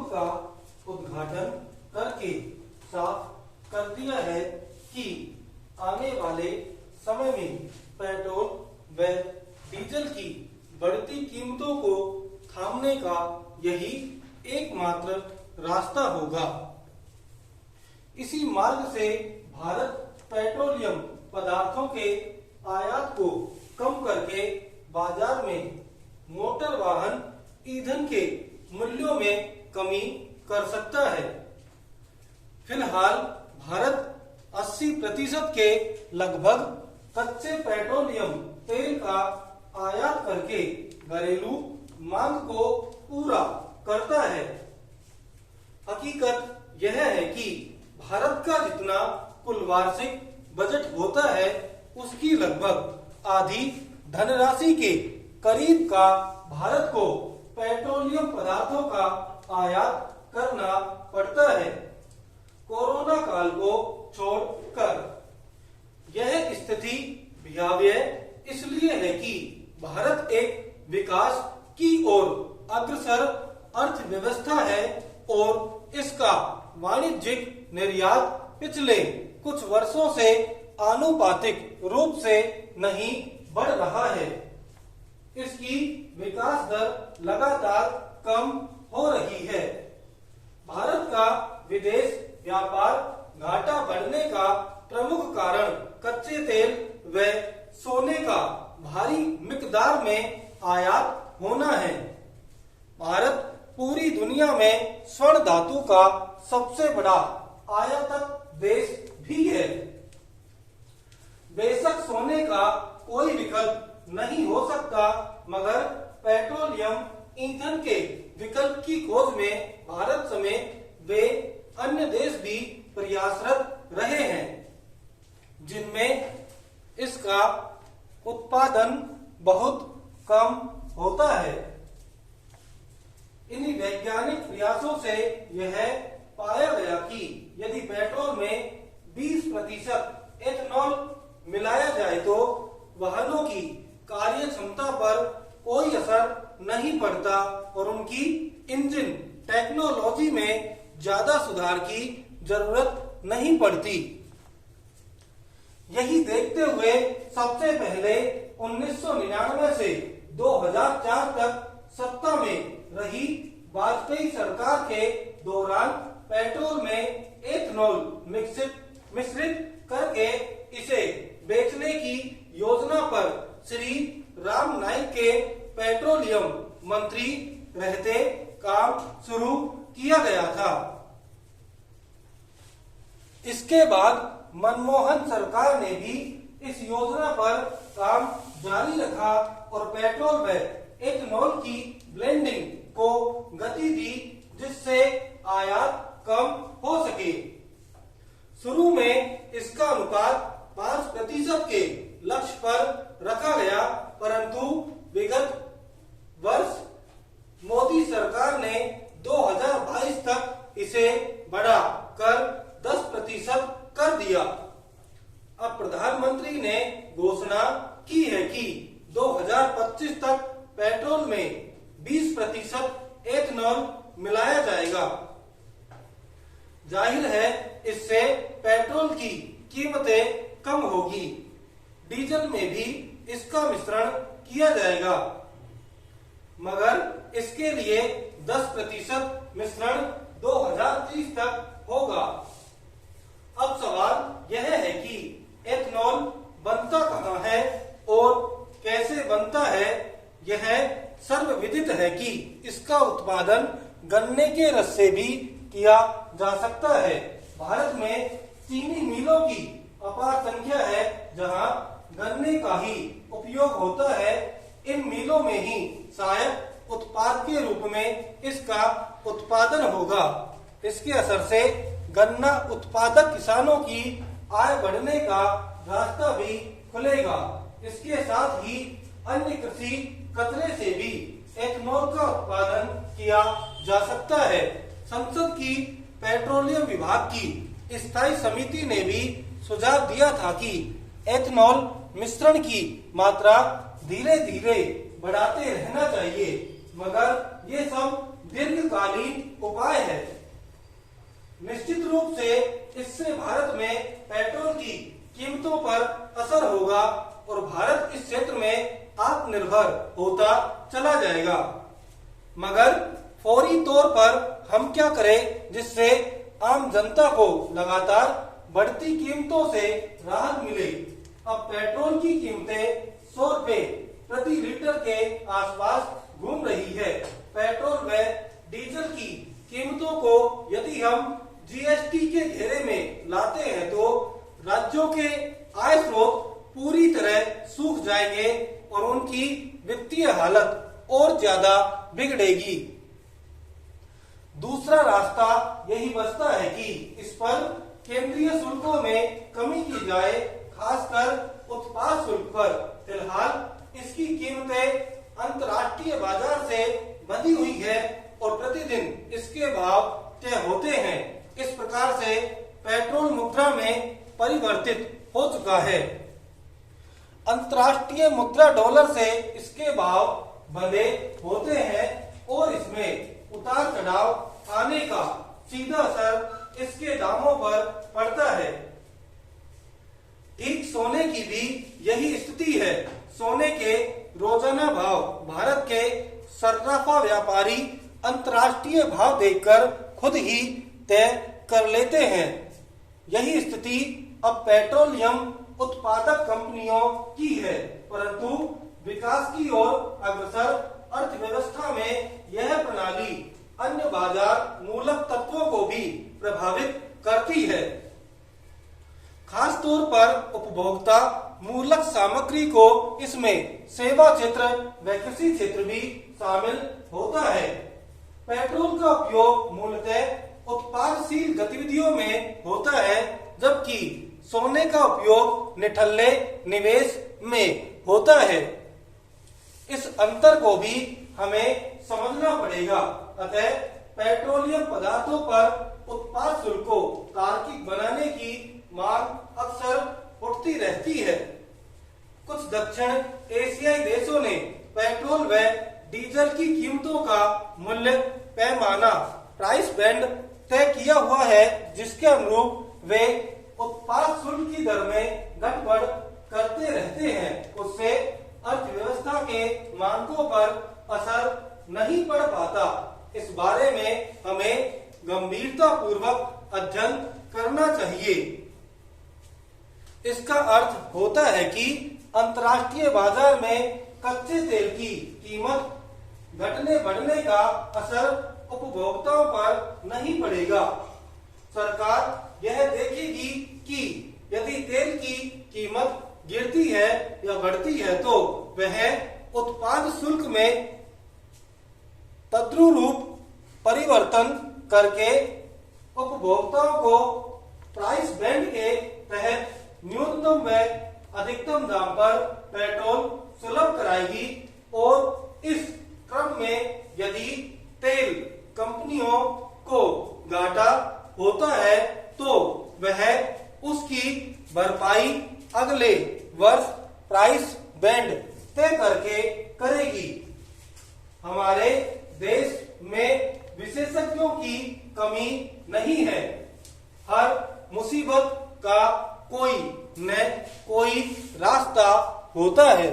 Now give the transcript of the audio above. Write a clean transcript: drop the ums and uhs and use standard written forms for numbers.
का उद्घाटन करके साफ कर दिया है कि आने वाले समय में पेट्रोल व डीजल की बढ़ती कीमतों को थामने का यही एकमात्र रास्ता होगा। इसी मार्ग से भारत पेट्रोलियम पदार्थों के आयात को कम करके बाजार में मोटर वाहन ईंधन के मूल्यों में कमी कर सकता है। फिलहाल भारत 80% के लगभग कच्चे पेट्रोलियम तेल का आयात करके घरेलू मांग को पूरा करता है। हकीकत यह है कि भारत का जितना कुल वार्षिक बजट होता है उसकी लगभग आधी धनराशि के करीब का भारत को पेट्रोलियम पदार्थों का आयात करना पड़ता है। कोरोना काल को छोड़कर यह स्थिति भयावह इसलिए है कि भारत एक विकास की ओर अग्रसर अर्थव्यवस्था है और इसका वाणिज्यिक निर्यात पिछले कुछ वर्षों से आनुपातिक रूप से नहीं बढ़ रहा है। इसकी विकास दर लगातार कम हो रही है। भारत का विदेश व्यापार घाटा बढ़ने का प्रमुख कारण कच्चे तेल व सोने का भारी मिकदार में आयात होना है। भारत पूरी दुनिया में स्वर्ण धातु का सबसे बड़ा आयातक देश भी है। बेशक सोने का कोई विकल्प नहीं हो सकता, मगर पेट्रोलियम ईंधन के विकल्प की खोज में भारत समेत वे अन्य देश भी प्रयासरत रहे हैं, जिनमें इसका उत्पादन बहुत कम होता है। इन्हीं वैज्ञानिक प्रयासों से यह पाया गया कि यदि पेट्रोल में 20% एथेनॉल मिलाया जाए तो वाहनों की कार्य क्षमता पर कोई असर नहीं पड़ता और उनकी इंजन टेक्नोलॉजी में ज्यादा सुधार की जरूरत नहीं पड़ती। यही देखते हुए सबसे पहले 1999 से 2004 तक सत्ता में रही वाजपेयी सरकार के दौरान पेट्रोल में एथेनॉल मिश्रित करके इसे बेचने की योजना पर श्री राम नाईक के पेट्रोलियम मंत्री रहते काम शुरू किया गया था। इसके बाद मनमोहन सरकार ने भी इस योजना पर काम जारी रखा और पेट्रोल व एथेनॉल की ब्लेंडिंग को गति दी, जिससे आयात कम हो सके। शुरू में इसका अनुपात 5% के लक्ष्य पर रखा गया, परंतु विगत वर्ष मोदी सरकार ने 2022 तक इसे बढ़ा कर 10% कर दिया। अब प्रधानमंत्री ने घोषणा की है कि 2025 तक पेट्रोल में 20% एथेनॉल मिलाया जाएगा। जाहिर है इससे पेट्रोल की कीमतें कम होगी। डीजल में भी इसका मिश्रण किया जाएगा, मगर इसके लिए 10% मिश्रण 2030 तक होगा। अब सवाल यह है कि एथेनॉल बनता कहाँ है और कैसे बनता है। यह सर्वविदित है कि इसका उत्पादन गन्ने के रस से भी किया जा सकता है। भारत में चीनी मिलों की अपार संख्या है जहां गन्ने का ही उपयोग होता है। इन मिलों में ही शायद उत्पाद के रूप में इसका उत्पादन होगा। इसके असर से गन्ना उत्पादक किसानों की आय बढ़ने का रास्ता भी खुलेगा। इसके साथ ही अन्य कृषि कचरे से भी एथेनॉल का उत्पादन किया जा सकता है। संसद की पेट्रोलियम विभाग की स्थायी समिति ने भी सुझाव दिया था कि एथेनॉल मिश्रण की मात्रा धीरे धीरे बढ़ाते रहना चाहिए, मगर ये सब दीर्घकालीन उपाय है। निश्चित रूप से इससे भारत में पेट्रोल की कीमतों पर असर होगा और भारत इस क्षेत्र में आत्मनिर्भर होता चला जाएगा। मगर फौरी तौर पर हम क्या करें जिससे आम जनता को लगातार बढ़ती कीमतों से राहत मिले। अब पेट्रोल की कीमतें 100 रुपए प्रति लीटर के आसपास घूम रही है। पेट्रोल व डीजल की कीमतों को यदि हम जीएसटी के घेरे में लाते हैं तो राज्यों के आय स्रोत पूरी तरह सूख जाएंगे और उनकी वित्तीय हालत और ज्यादा बिगड़ेगी। दूसरा रास्ता यही बचता है कि इस पर केंद्रीय शुल्कों में कमी की जाए, खासकर उत्पाद शुल्क पर। फिलहाल इसकी कीमतें अंतर्राष्ट्रीय बाजार से बंधी हुई है और प्रतिदिन इसके भाव तय होते हैं। इस प्रकार से पेट्रोल मुद्रा में परिवर्तित हो चुका है। अंतर्राष्ट्रीय मुद्रा डॉलर से इसके भाव बंधे होते हैं और इसमें उतार चढ़ाव आने का सीधा असर इसके दामों पर पड़ता है। ठीक सोने की भी यही स्थिति है। सोने के रोजाना भाव भारत के सर्राफा व्यापारी अंतर्राष्ट्रीय भाव देखकर खुद ही तय कर लेते हैं। यही स्थिति अब पेट्रोलियम उत्पादक कंपनियों की है, परंतु विकास की ओर अग्रसर अर्थव्यवस्था में यह प्रणाली अन्य बाजार मूलक तत्वों को भी प्रभावित करती है। खास तौर पर उपभोक्ता मूलक सामग्री को इसमें सेवा क्षेत्र व कृषि क्षेत्र भी शामिल होता है। पेट्रोल का उपयोग मूलतः उत्पादनशील गतिविधियों में होता है, जबकि सोने का उपयोग निठल्ले निवेश में होता है। इस अंतर को भी हमें समझना पड़ेगा। अतः पेट्रोलियम पदार्थों पर उत्पाद शुल्क को तार्किक बनाने की मांग अक्सर उठती रहती है। कुछ दक्षिण एशियाई देशों ने पेट्रोल व डीजल की कीमतों का मूल्य पैमाना प्राइस बैंड तय किया हुआ है, जिसके अनुरूप वे उत्पाद शुल्क की दर में घट-बढ़ करते रहते हैं। उससे अर्थव्यवस्था के मानकों पर असर नहीं पड़ पाता। इस बारे में हमें गंभीरता पूर्वक अध्ययन करना चाहिए। इसका अर्थ होता है कि अंतर्राष्ट्रीय बाजार में कच्चे तेल की कीमत घटने बढ़ने का असर उपभोक्ताओं पर नहीं पड़ेगा। सरकार यह देखेगी कि यदि तेल की कीमत गिरती है या बढ़ती है तो वह उत्पाद शुल्क में तद्नुरूप परिवर्तन करके उपभोक्ताओं को प्राइस बैंड के तहत न्यूनतम व अधिकतम दाम पर पेट्रोल सुलभ कराएगी। और इस क्रम में यदि तेल कंपनियों को घाटा होता है तो वह उसकी भरपाई अगले वर्ष प्राइस बैंड तय करके करेगी। हमारे देश में विशेषज्ञों की कमी नहीं है। हर मुसीबत का कोई न कोई रास्ता होता है।